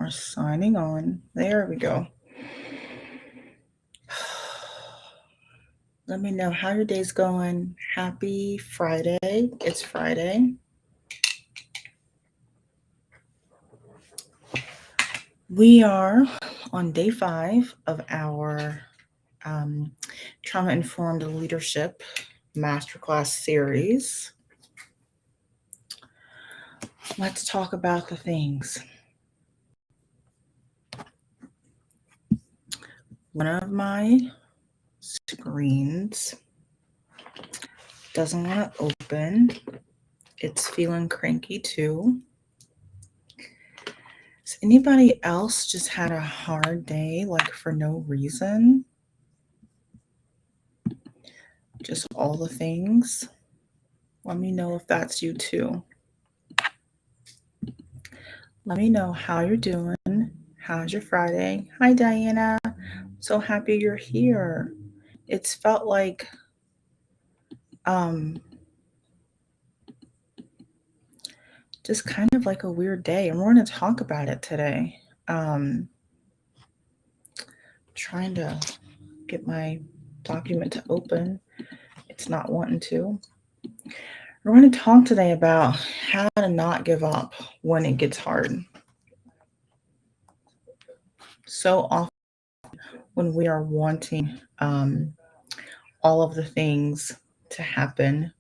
are signing on. There we go. Let me know how your day's going. Happy Friday. It's Friday. We are on day 5 of our Trauma Informed Leadership Masterclass series. Let's talk about the things. One of my screens doesn't want to open. It's feeling cranky too. Has anybody else just had a hard day, like for no reason? Just all the things? Let me know if that's you too. Let me know how you're doing. How's your Friday? Hi, Diana. So happy you're here. It's felt like um just kind of like a weird day, and we're going to talk about it today. Trying to get my document to open. It's not wanting to. We're going to talk today about how to not give up when it gets hard. So often when we are wanting all of the things to happen,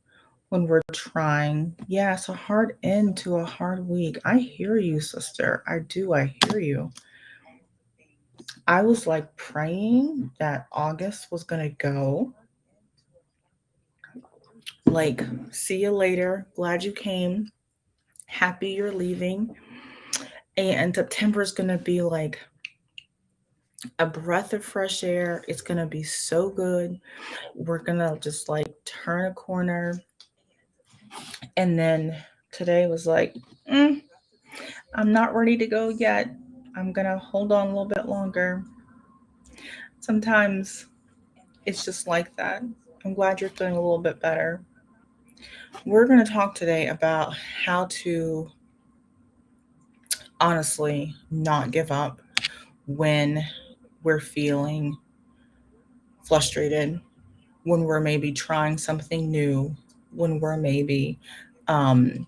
when we're trying, yeah, it's a hard end to a hard week. I hear you, sister. I do. I hear you. I was like praying that August was going to go. Like, see you later. Glad you came. Happy you're leaving. And September is going to be like a breath of fresh air. It's going to be so good. We're going to just like turn a corner. And then today was like, I'm not ready to go yet. I'm going to hold on a little bit longer. Sometimes it's just like that. I'm glad you're feeling a little bit better. We're going to talk today about how to honestly not give up when we're feeling frustrated, when we're maybe trying something new, when we're maybe um,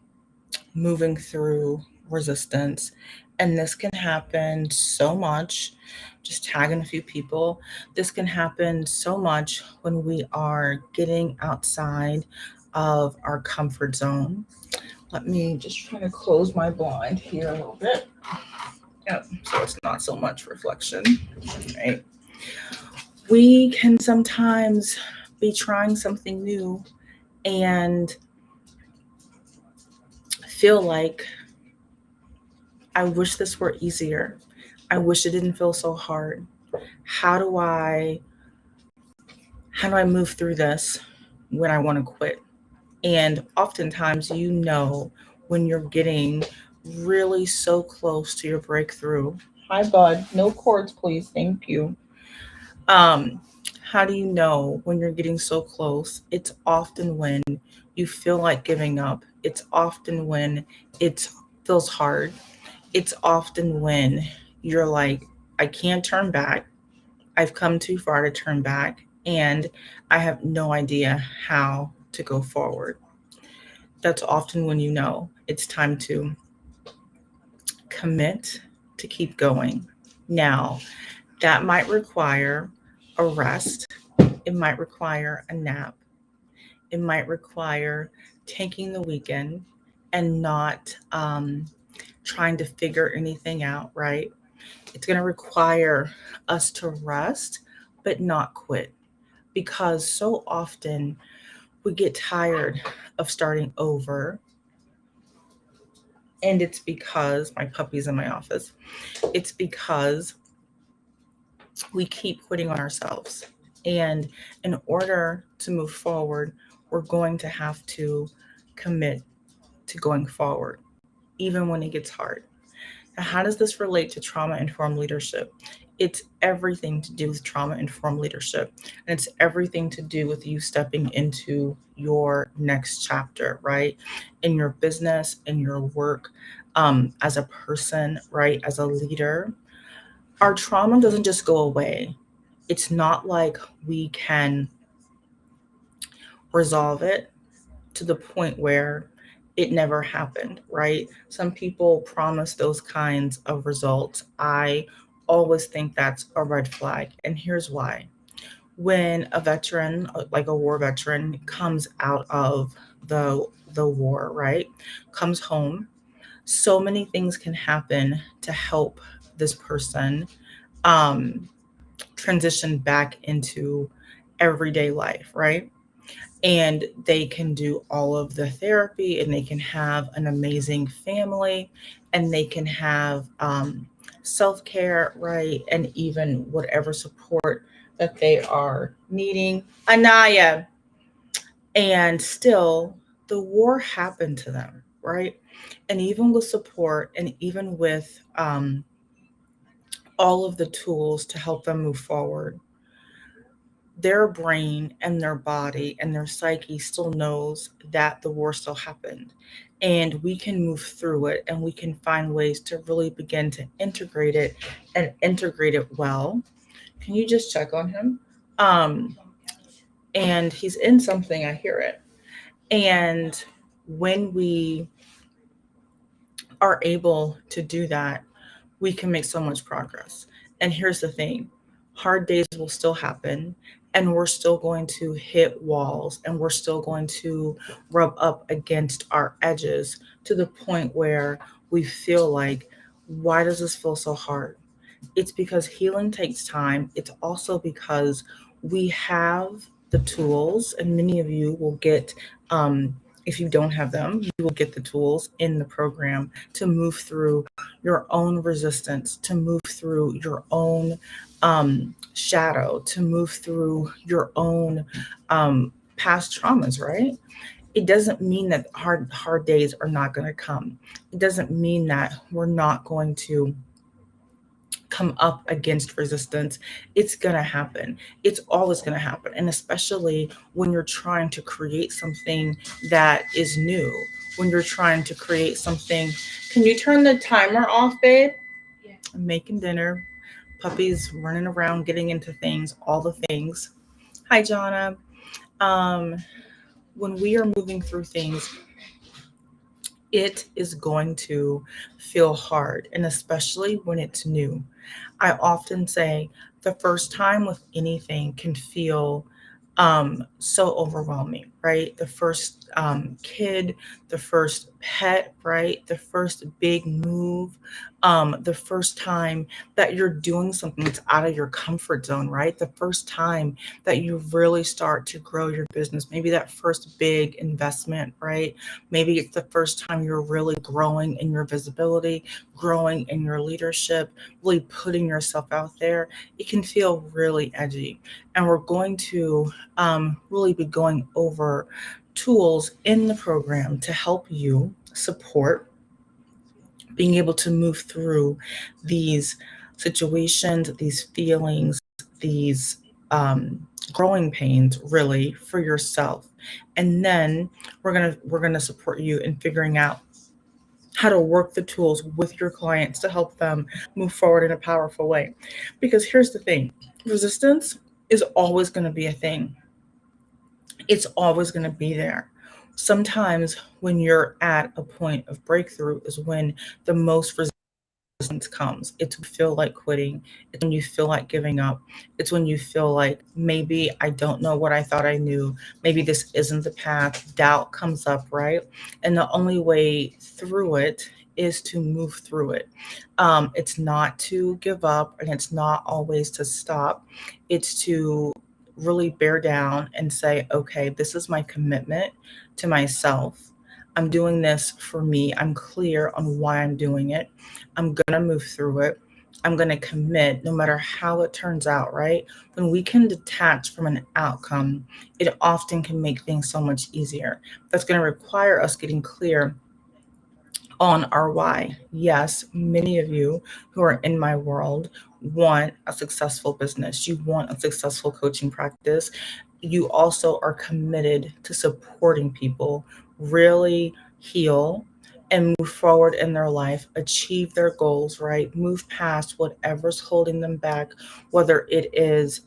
moving through resistance. And this can happen so much, just tagging a few people. This can happen so much when we are getting outside of our comfort zone. Let me just try to close my blind here a little bit. Yep, so it's not so much reflection, right? We can sometimes be trying something new and feel like, I wish this were easier. I wish it didn't feel so hard. How do I how do I move through this when I want to quit? And oftentimes when you're getting really so close to your breakthrough. Hi bud, no cords please. Thank you. Um how do you know when you're getting so close? It's often when you feel like giving up. It's often when it feels hard. It's often when you're like, I can't turn back. I've come too far to turn back, and I have no idea how to go forward. That's often when you know it's time to commit to keep going. Now, that might require a rest, it might require a nap, it might require taking the weekend and not trying to figure anything out, right? It's going to require us to rest, but not quit. Because so often we get tired of starting over. And it's because my puppy's in my office. It's because we keep quitting on ourselves. And in order to move forward, we're going to have to commit to going forward, even when it gets hard. Now, how does this relate to trauma informed leadership? It's everything to do with trauma informed leadership. And it's everything to do with you stepping into your next chapter, right? In your business, in your work. as a person, right? As a leader, our trauma doesn't just go away. It's not like we can resolve it to the point where it never happened, right? Some people promise those kinds of results. I always think that's a red flag. And here's why. When a veteran, like a war veteran, comes out of the war, right? Comes home, so many things can happen to help this person um, transition back into everyday life, right? And they can do all of the therapy and they can have an amazing family and they can have self-care, right? And even whatever support that they are needing. Anaya. And still, the war happened to them, right? And even with support and even with all of the tools to help them move forward, their brain and their body and their psyche still knows that the war still happened. And we can move through it and we can find ways to really begin to integrate it and integrate it well. Can you just check on him? Um, and he's in something, I hear it. And when we are able to do that, we can make so much progress. And here's the thing, hard days will still happen, and we're still going to hit walls, and we're still going to rub up against our edges to the point where we feel like, why does this feel so hard? It's because healing takes time. It's also because we have the tools, and many of you will get, if you don't have them, you will get the tools in the program to move through your own resistance, to move through your own shadow, to move through your own past traumas, right? It doesn't mean that hard days are not going to come. It doesn't mean that we're not going to come up against resistance. It's going to happen. It's always going to happen. And especially when you're trying to create something that is new, when you're trying to create something. Can you turn the timer off, babe? I'm making dinner. Puppies running around, getting into things, all the things. Hi, Jonna. Um, when we are moving through things, it is going to feel hard, and especially when it's new. I often say the first time with anything can feel so overwhelming, right? The first kid, the first pet, right? The first big move, the first time that you're doing something that's out of your comfort zone, right? The first time that you really start to grow your business, maybe that first big investment, right? Maybe it's the first time you're really growing in your visibility, growing in your leadership, really putting yourself out there. It can feel really edgy. And we're going to really be going over tools in the program to help you support being able to move through these situations, these feelings, these growing pains, really, for yourself. And then we're gonna support you in figuring out how to work the tools with your clients to help them move forward in a powerful way. Because here's the thing, resistance is always going to be a thing, it's always going to be there. Sometimes when you're at a point of breakthrough is when the most resistance comes. It's when you feel like quitting. It's when you feel like giving up. It's when you feel like maybe I don't know what I thought I knew. Maybe this isn't the path. Doubt comes up, right? And the only way through it is to move through it. It's not to give up and it's not always to stop. It's to really bear down and say, okay, this is my commitment to myself. I'm doing this for me. I'm clear on why I'm doing it. I'm going to move through it. I'm going to commit no matter how it turns out, right? When we can detach from an outcome, it often can make things so much easier. That's going to require us getting clear on our why. Yes, many of you who are in my world want a successful business. You want a successful coaching practice. You also are committed to supporting people really heal, and move forward in their life, achieve their goals, right? Move past whatever's holding them back, whether it is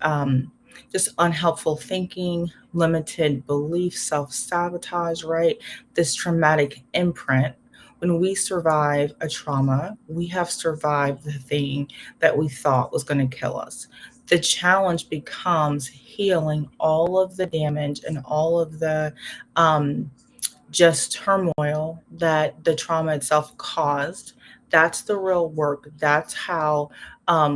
just unhelpful thinking, limited belief, self sabotage, right? This traumatic imprint. When we survive a trauma, we have survived the thing that we thought was going to kill us. The challenge becomes healing all of the damage and all of the just turmoil that the trauma itself caused. That's the real work. That's how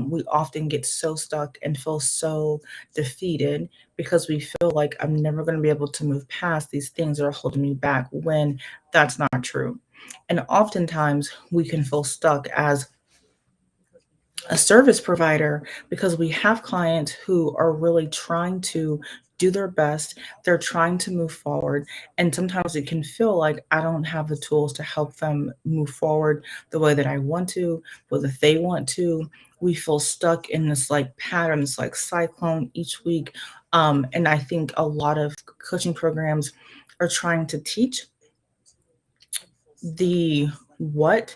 we often get so stuck and feel so defeated because we feel like I'm never going to be able to move past these things that are holding me back when that's not true. And oftentimes we can feel stuck as a service provider because we have clients who are really trying to do their best. They're trying to move forward. And sometimes it can feel like I don't have the tools to help them move forward the way that I want to, whether they want to. We feel stuck in this like pattern, this like cyclone each week. And I think a lot of coaching programs are trying to teach the what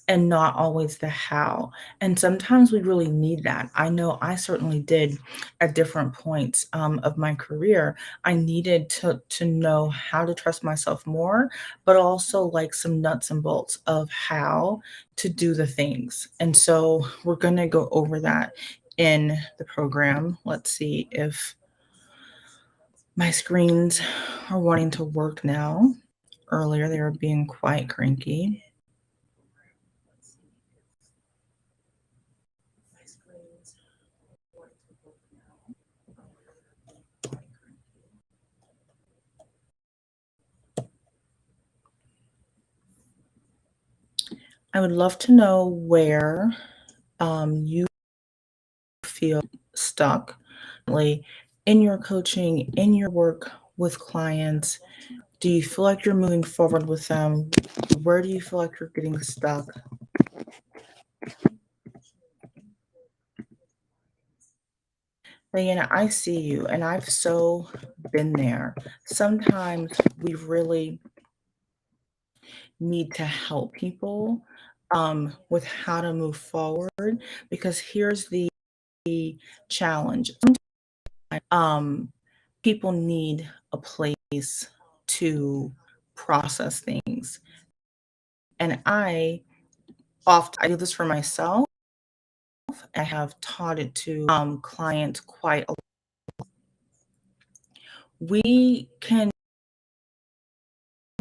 and not always the how. And sometimes we really need that. I know I certainly did at different points of my career. I needed to know how to trust myself more, but also like some nuts and bolts of how to do the things. And so we're going to go over that in the program. Let's see if my screens are wanting to work now. Earlier, they were being quite cranky. I would love to know where you feel stuck like, in your coaching, in your work with clients. Do you feel like you're moving forward with them? Where do you feel like you're getting stuck? Diana, I see you, and I've so been there. Sometimes we really need to help people with how to move forward because here's the challenge. Um, People need a place to process things. And I do this for myself. I have taught it to clients quite a lot. We can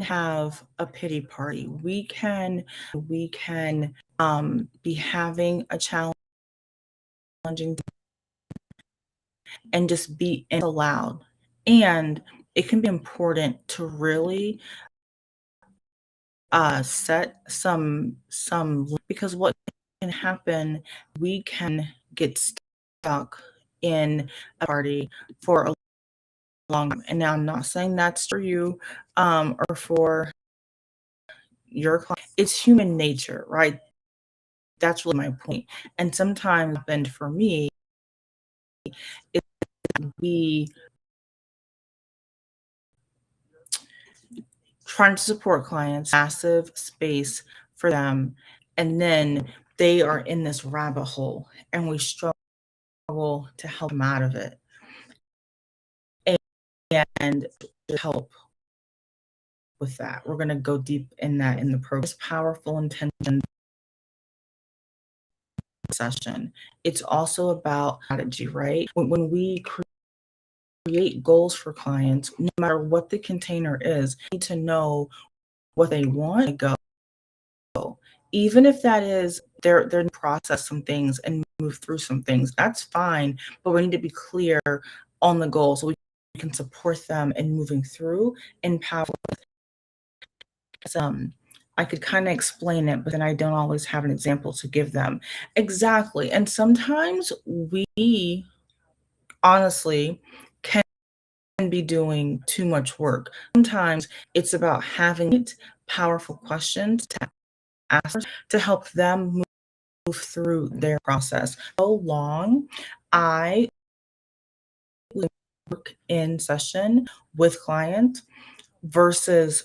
have a pity party. We can be having a challenging and just be aloud. And it can be important to really set some because what can happen, we can get stuck in a party for a long time. And now I'm not saying that's for you or for your client. It's human nature, right? That's really my point. And sometimes happened for me is we trying to support clients, massive space for them, and then they are in this rabbit hole and we struggle to help them out of it and to help with that. We're going to go deep in that in the program. It's powerful intention session. It's also about strategy, right? When we create goals for clients, no matter what the container is, we need to know what they want to go. Even if that is they're process some things and move through some things, that's fine. But we need to be clear on the goal so we can support them in moving through and powerful. I could kind of explain it, but then I don't always have an example to give them. Exactly. And sometimes we honestly can be doing too much work. Sometimes it's about having powerful questions to ask to help them move through their process. So long, I work in session with clients versus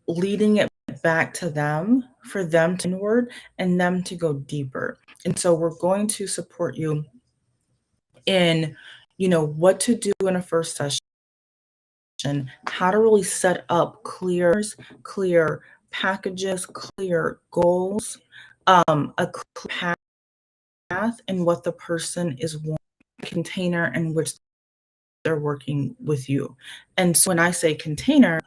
leading it back to them for them to inward and them to go deeper. And so we're going to support you in, what to do in a first session, how to really set up clear packages, clear goals, a clear path, and what the person is wanting, container in which they're working with you. And so when I say container,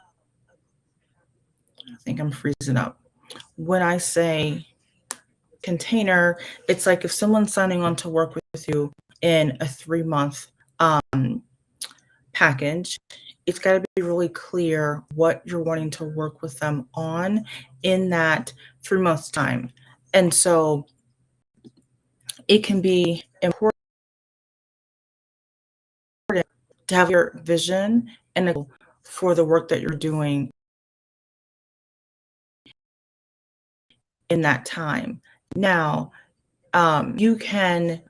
I think I'm freezing up. When I say container, it's like if someone's signing on to work with you in a 3-month package, it's got to be really clear what you're wanting to work with them on in that 3 months time. And so it can be important to have your vision and a goal for the work that you're doing in that time. Now, you can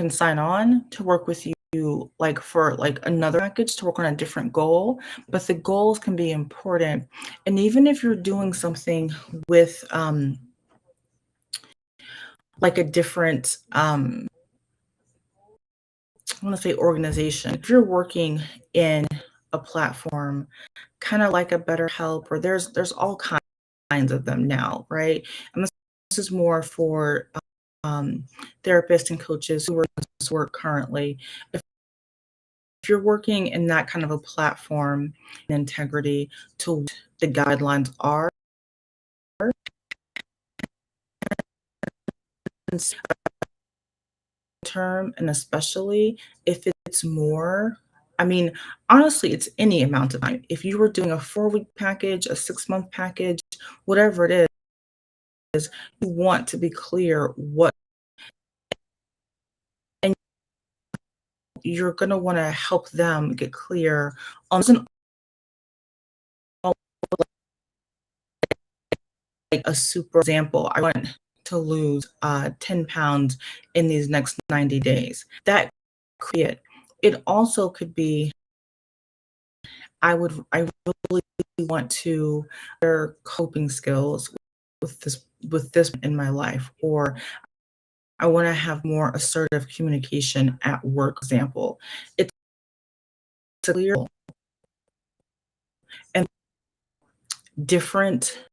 sign on to work with you like for like another package to work on a different goal, but the goals can be important. And even if you're doing something with like a different I want to say organization, if you're working in a platform kind of like a BetterHelp, or there's all kinds of them now, right? And this is more for therapists and coaches who are doing this work currently. If you're working in that kind of a platform, integrity to what the guidelines are, term, and especially if it's more, I mean, honestly, it's any amount of time. If you were doing a 4-week package, a 6-month package, whatever it is, you want to be clear what, and you're going to want to help them get clear on like a super example. I want to lose 10 pounds in these next 90 days. That could be it. It also could be, I really want to better coping skills with this in my life, or I want to have more assertive communication at work, example. It's clear and different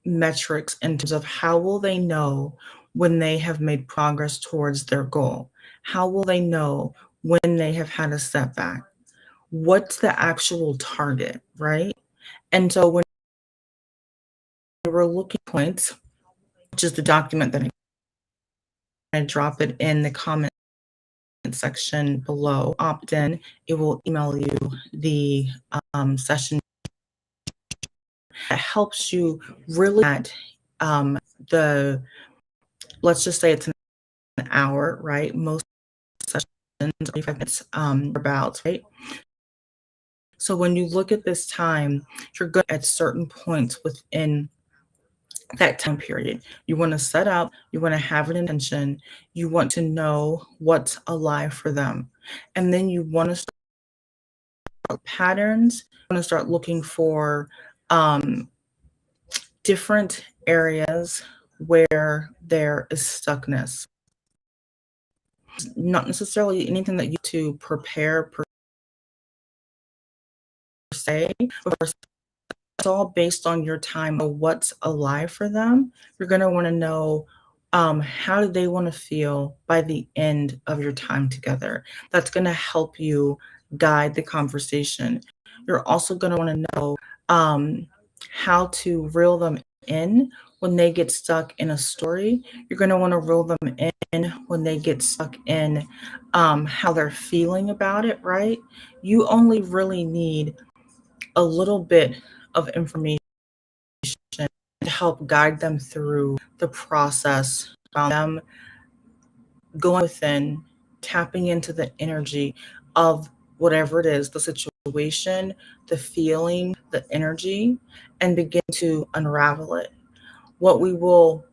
metrics in terms of how will they know when they have made progress towards their goal? How will they know when they have had a setback? What's the actual target, right? And so when we're looking at points, which is the document that I'm going to drop it in the comment section below, opt in, it will email you the session that helps you really at the, let's just say it's an hour, right? Most sessions, 25 minutes about, right? So when you look at this time, you're good at certain points within that time period. You want to set up, you want to have an intention, you want to know what's alive for them. And then you want to start patterns, you want to start looking for different areas where there is stuckness. Not necessarily anything that you to prepare per se, but it's all based on your time of what's alive for them. You're going to want to know how do they want to feel by the end of your time together. That's going to help you guide the conversation. You're also going to want to know how to reel them in when they get stuck in a story. You're going to want to reel them in when they get stuck in how they're feeling about it, right? You only really need a little bit of information to help guide them through the process, them going within, tapping into the energy of whatever it is, the situation, the feeling, the energy, and begin to unravel it. What we will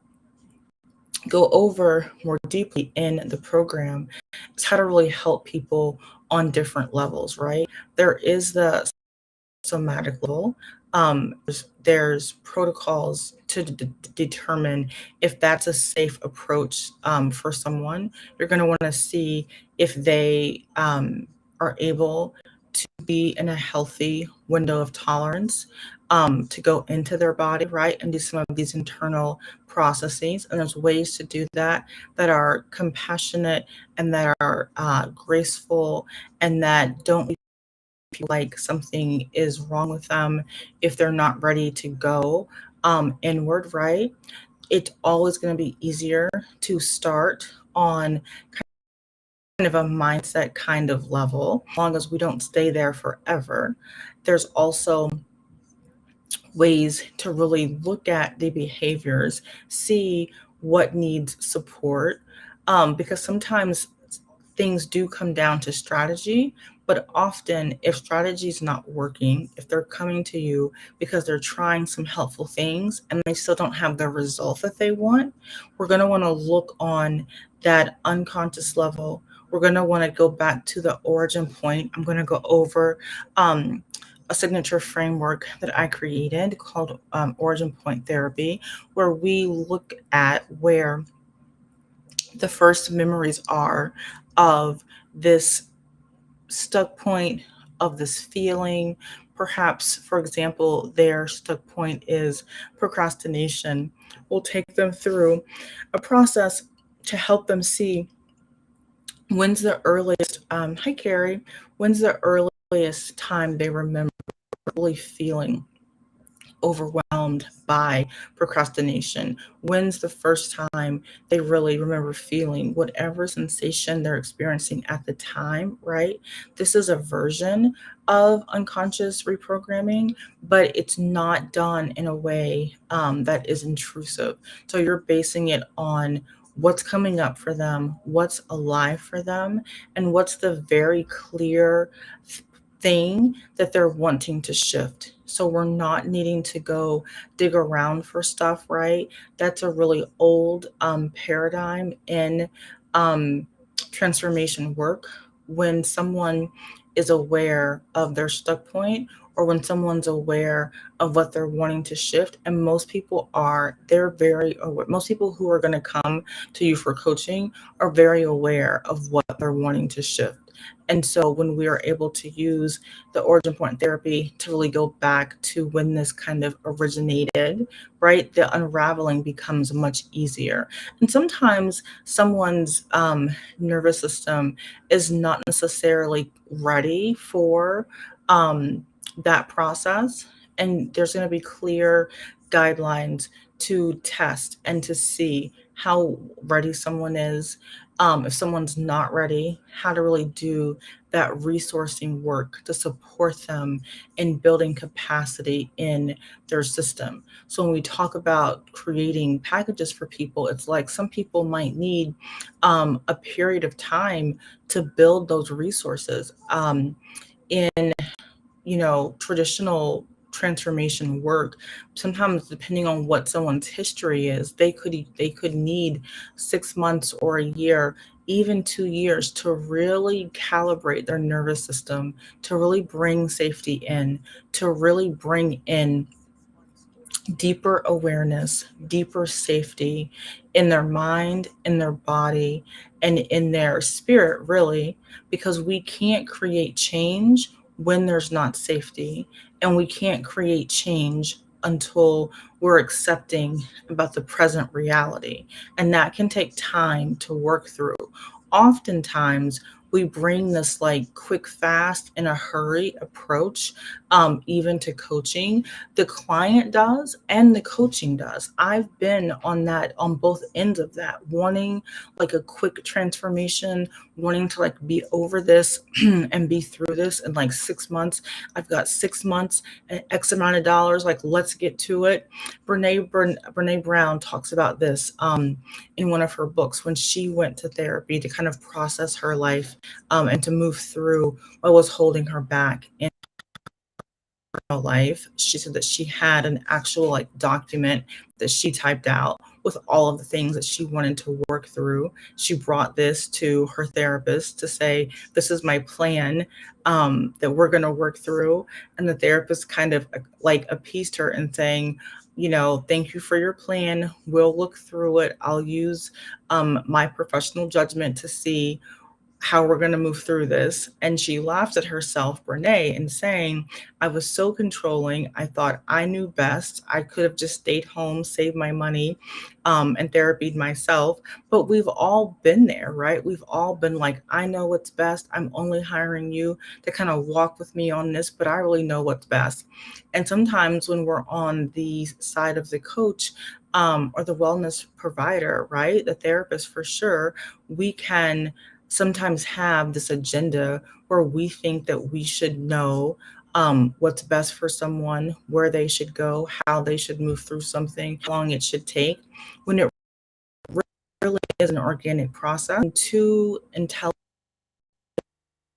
go over more deeply in the program is how to really help people on different levels, right? There is the somatic level. There's protocols to determine if that's a safe approach for someone. You're going to want to see if they are able to be in a healthy window of tolerance to go into their body, right, and do some of these internal processes. And there's ways to do that that are compassionate and that are graceful and that don't feel like something is wrong with them if they're not ready to go inward, right? It's always going to be easier to start on kind of a mindset kind of level, as long as we don't stay there forever. There's also ways to really look at the behaviors, see what needs support, because sometimes things do come down to strategy, but often if strategy is not working, if they're coming to you because they're trying some helpful things and they still don't have the result that they want, we're going to want to look on that unconscious level. We're going to want to go back to the origin point. I'm going to go over a signature framework that I created called origin point therapy, where we look at where the first memories are of this stuck point, of this feeling. Perhaps, for example, their stuck point is procrastination. We'll take them through a process to help them see when's the earliest, hi Carrie, when's the earliest time they remember really feeling overwhelmed by procrastination? When's the first time they really remember feeling whatever sensation they're experiencing at the time, right? This is a version of unconscious reprogramming, but it's not done in a way that is intrusive. So you're basing it on what's coming up for them, what's alive for them, and what's the very clear thing that they're wanting to shift. So we're not needing to go dig around for stuff, right? That's a really old paradigm in um, transformation work. When someone is aware of their stuck point, or when someone's aware of what they're wanting to shift, and most people are, they're very aware. Most people who are going to come to you for coaching are very aware of what they're wanting to shift. And so when we are able to use the origin point therapy to really go back to when this kind of originated, right, the unraveling becomes much easier. And sometimes someone's nervous system is not necessarily ready for that process. And there's going to be clear guidelines to test and to see how ready someone is. If someone's not ready, how to really do that resourcing work to support them in building capacity in their system. So when we talk about creating packages for people, it's like some people might need a period of time to build those resources. In traditional transformation work, sometimes depending on what someone's history is, they could need 6 months or a year, even 2 years, to really calibrate their nervous system, to really bring safety in, to really bring in deeper awareness, deeper safety in their mind, in their body, and in their spirit, really, because we can't create change when there's not safety. And we can't create change until we're accepting about the present reality. And that can take time to work through. Oftentimes, we bring this like quick, fast, in a hurry approach, even to coaching. The client does and the coaching does. I've been on both ends of that, wanting like a quick transformation, wanting to like be over this and be through this in like 6 months. I've got 6 months and X amount of dollars, like let's get to it. Brene Brown talks about this in one of her books when she went to therapy to kind of process her life and to move through what was holding her back in her life. She said that she had an actual like document that she typed out with all of the things that she wanted to work through. She brought this to her therapist to say, this is my plan, that we're going to work through. And the therapist kind of like appeased her and saying, thank you for your plan. We'll look through it. I'll use my professional judgment to see how we're going to move through this. And she laughed at herself, Brene, and saying, I was so controlling. I thought I knew best. I could have just stayed home, saved my money, and therapied myself. But we've all been there, right? We've all been like, I know what's best. I'm only hiring you to kind of walk with me on this, but I really know what's best. And sometimes when we're on the side of the coach, or the wellness provider, right? The therapist for sure, we can sometimes have this agenda where we think that we should know what's best for someone, where they should go, how they should move through something, how long it should take, when it really is an organic process. Two intelligent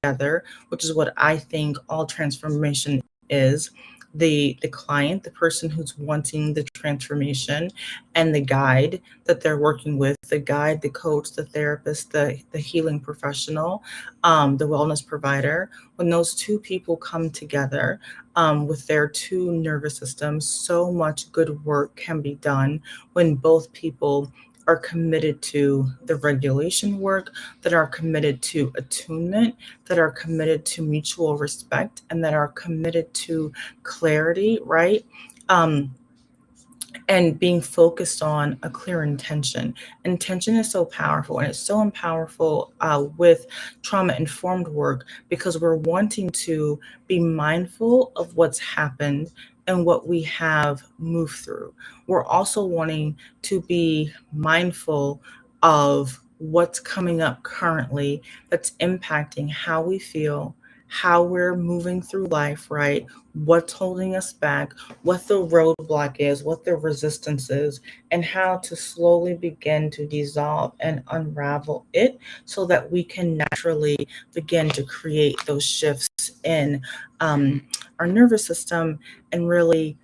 together, which is what I think all transformation is. The client, the person who's wanting the transformation, and the guide that they're working with, the guide, the coach, the therapist, the healing professional, the wellness provider. When those two people come together with their two nervous systems, so much good work can be done when both people are committed to the regulation work, that are committed to attunement, that are committed to mutual respect, and that are committed to clarity, right? And being focused on a clear intention. Intention is so powerful, and it's so powerful with trauma informed work, because we're wanting to be mindful of what's happened and what we have moved through. We're also wanting to be mindful of what's coming up currently that's impacting how we feel, how we're moving through life, right? What's holding us back, what the roadblock is, what the resistance is, and how to slowly begin to dissolve and unravel it so that we can naturally begin to create those shifts in our nervous system, and really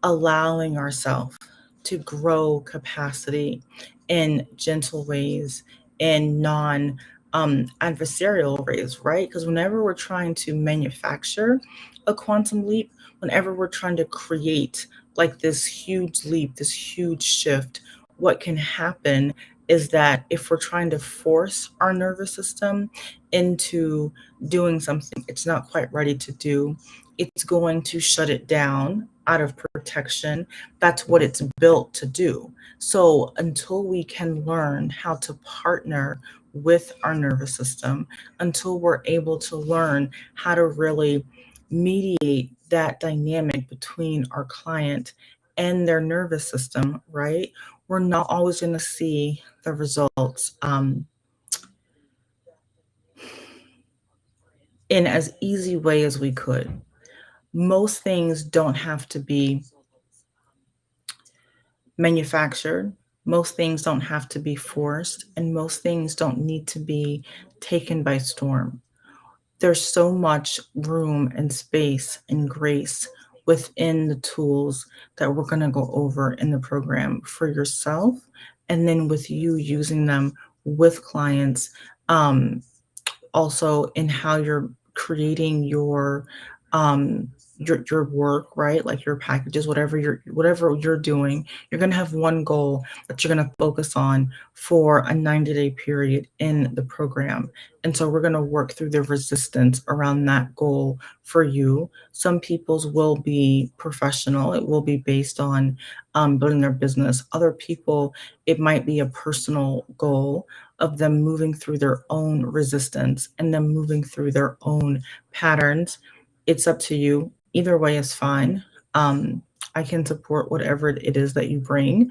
allowing ourselves to grow capacity in gentle ways, in non adversarial ways, right? Because whenever we're trying to manufacture a quantum leap, whenever we're trying to create like this huge leap, this huge shift, what can happen is that if we're trying to force our nervous system into doing something it's not quite ready to do, it's going to shut it down out of protection. That's what it's built to do. So until we can learn how to partner with our nervous system, until we're able to learn how to really mediate that dynamic between our client and their nervous system, right? We're not always going to see the results in as easy way as we could. Most things don't have to be manufactured. Most things don't have to be forced, and most things don't need to be taken by storm. There's so much room and space and grace within the tools that we're going to go over in the program for yourself, and then with you using them with clients, also in how you're creating your work, right? Like your packages, whatever you're doing, you're going to have one goal that you're going to focus on for a 90-day period in the program. And so we're going to work through the resistance around that goal for you. Some people's will be professional. It will be based on building their business. Other people, it might be a personal goal of them moving through their own resistance and them moving through their own patterns. It's up to you. Either way is fine. I can support whatever it is that you bring.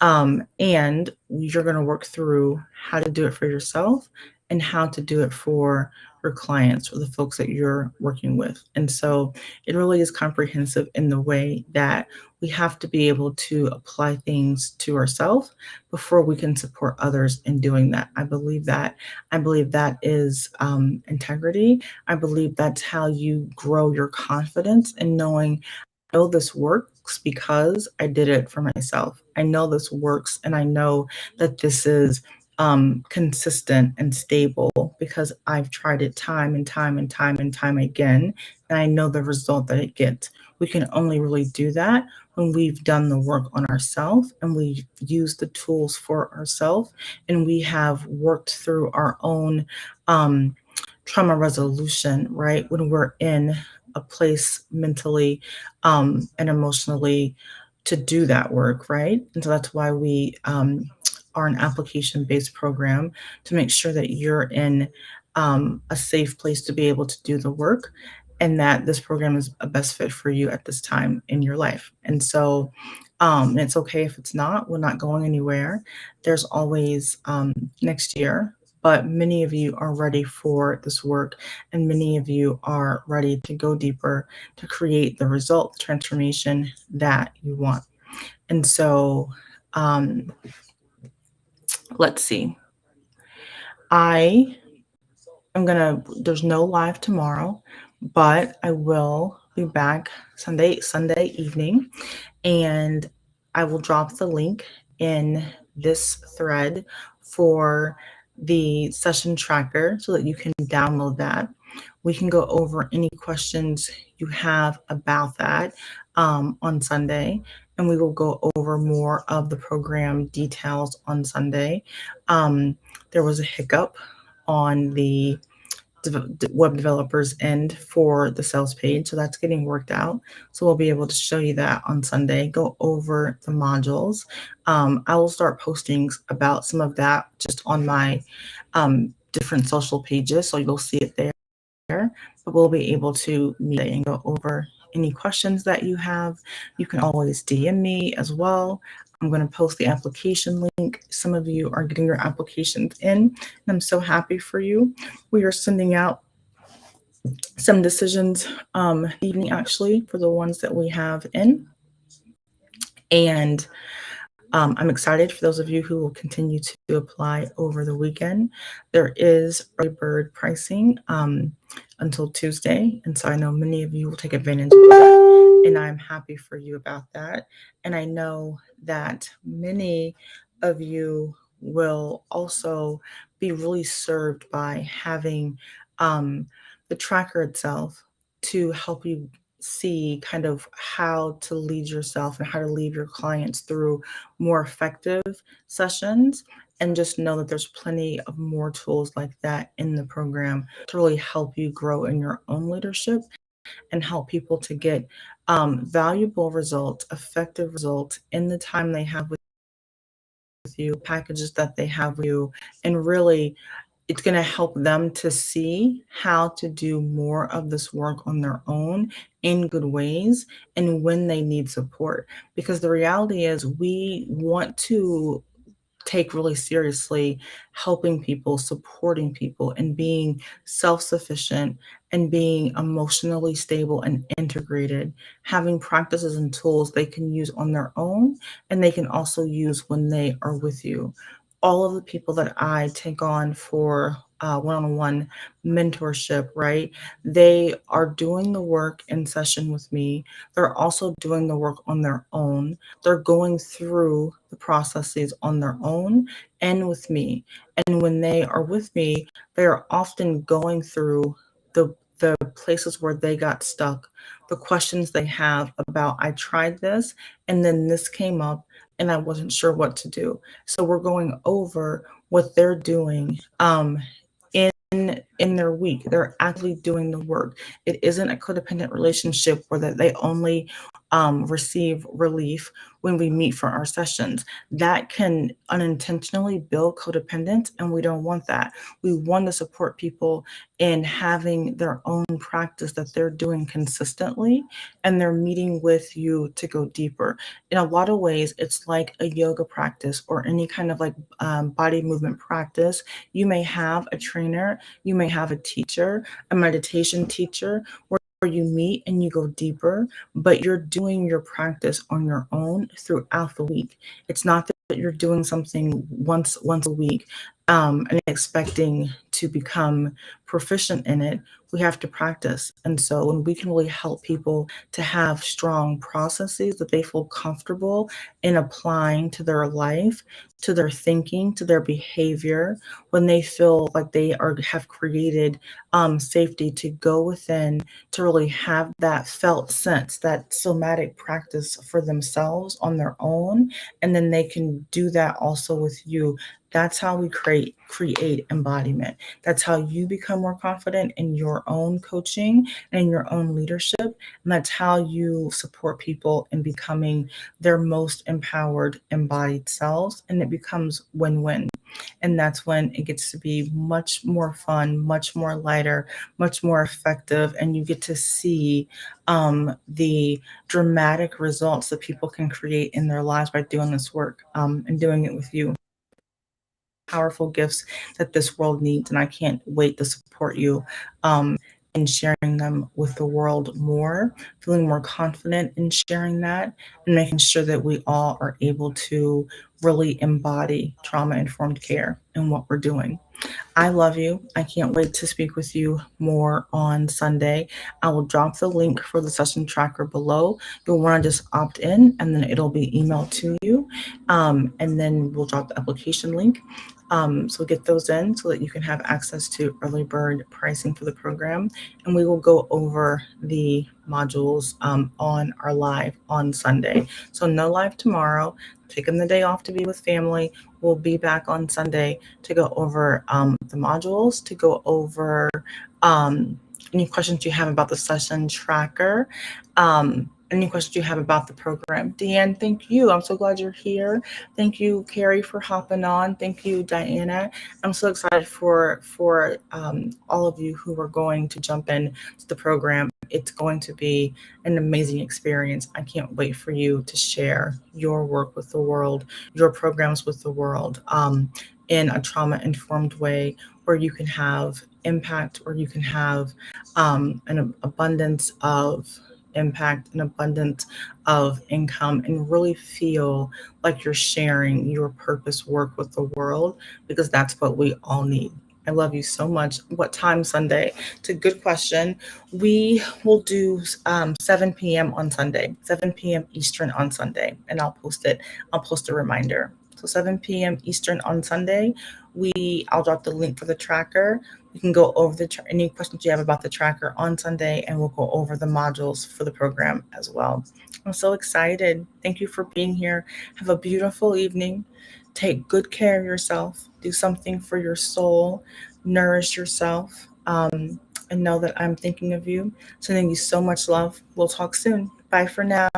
And you're going to work through how to do it for yourself and how to do it for your clients or the folks that you're working with. And so it really is comprehensive in the way that we have to be able to apply things to ourselves before we can support others in doing that. I believe that. I believe that is integrity. I believe that's how you grow your confidence in knowing, I know this works because I did it for myself. I know this works, and I know that this is consistent and stable because I've tried it time and time and time and time again, and I know the result that it gets. We can only really do that when we've done the work on ourselves and we've used the tools for ourselves and we have worked through our own trauma resolution, right? When we're in a place mentally and emotionally to do that work, right? And so that's why we are an application based program to make sure that you're in a safe place to be able to do the work and that this program is a best fit for you at this time in your life. And so it's okay if it's not, we're not going anywhere. There's always next year, but many of you are ready for this work and many of you are ready to go deeper to create the result, the transformation that you want. And so let's see. There's no live tomorrow, but I will be back Sunday evening, and I will drop the link in this thread for the session tracker so that you can download that. We can go over any questions you have about that on Sunday, and we will go over more of the program details on Sunday. There was a hiccup on the web developers end for the sales page. So that's getting worked out. So we'll be able to show you that on Sunday, go over the modules. I will start postings about some of that just on my different social pages. So you'll see it there, but we'll be able to meet and go over any questions that you have. You can always DM me as well. I'm going to post the application link. Some of you are getting your applications in, and I'm so happy for you. We are sending out some decisions evening actually for the ones that we have in. And I'm excited for those of you who will continue to apply over the weekend. There is early bird pricing until Tuesday. And so I know many of you will take advantage of that. And I'm happy for you about that. And I know that many of you will also be really served by having the tracker itself to help you see kind of how to lead yourself and how to lead your clients through more effective sessions. And just know that there's plenty of more tools like that in the program to really help you grow in your own leadership and help people to get valuable results, effective results in the time they have with you, packages that they have with you, and really it's going to help them to see how to do more of this work on their own in good ways and when they need support. Because the reality is we want to take really seriously helping people, supporting people, and being self-sufficient and being emotionally stable and integrated, having practices and tools they can use on their own and they can also use when they are with you. All of the people that I take on for one-on-one mentorship, right? They are doing the work in session with me. They're also doing the work on their own. They're going through the processes on their own and with me. And when they are with me, they are often going through the places where they got stuck, the questions they have about, I tried this and then this came up and I wasn't sure what to do. So we're going over what they're doing in their week. They're actively doing the work. It isn't a codependent relationship where they only receive relief when we meet for our sessions. That can unintentionally build codependence, and we don't want that. We want to support people in having their own practice that they're doing consistently, and they're meeting with you to go deeper. In a lot of ways, it's like a yoga practice or any kind of like body movement practice. You may have a trainer, you may have a teacher, a meditation teacher, where you meet and you go deeper, but you're doing your practice on your own throughout the week. It's not that you're doing something once a week and expecting to become proficient in it, we have to practice. And so when we can really help people to have strong processes that they feel comfortable in applying to their life, to their thinking, to their behavior, when they feel like they are have created safety to go within, to really have that felt sense, that somatic practice for themselves on their own, and then they can do that also with you. That's how we create embodiment. That's how you become more confident in your own coaching and in your own leadership. And that's how you support people in becoming their most empowered, embodied selves. And it becomes win-win. And that's when it gets to be much more fun, much more lighter, much more effective. And you get to see the dramatic results that people can create in their lives by doing this work and doing it with you. Powerful gifts that this world needs. And I can't wait to support you in sharing them with the world more, feeling more confident in sharing that, and making sure that we all are able to really embody trauma informed care in what we're doing. I love you. I can't wait to speak with you more on Sunday. I will drop the link for the session tracker below. You'll want to just opt in and then it'll be emailed to you. And then we'll drop the application link. So get those in so that you can have access to early bird pricing for the program. And we will go over the modules on our live on Sunday. So no live tomorrow. Taking the day off to be with family. We'll be back on Sunday to go over the modules, to go over any questions you have about the session tracker, any questions you have about the program. Deanne, thank you. I'm so glad you're here. Thank you, Carrie, for hopping on. Thank you, Diana. I'm so excited for all of you who are going to jump in to the program. It's going to be an amazing experience. I can't wait for you to share your work with the world, your programs with the world in a trauma-informed way where you can have impact, or you can have an abundance of impact, an abundance of income, and really feel like you're sharing your purpose work with the world, because that's what we all need. I love you so much. What time Sunday? It's a good question. We will do 7 p.m. on Sunday, 7 p.m. Eastern on Sunday, and I'll post it. I'll post a reminder. So 7 p.m. Eastern on Sunday. I'll drop the link for the tracker. We can go over any questions you have about the tracker on Sunday, and we'll go over the modules for the program as well. I'm so excited. Thank you for being here. Have a beautiful evening. Take good care of yourself. Do something for your soul. Nourish yourself. And know that I'm thinking of you. Sending you so much love. We'll talk soon. Bye for now.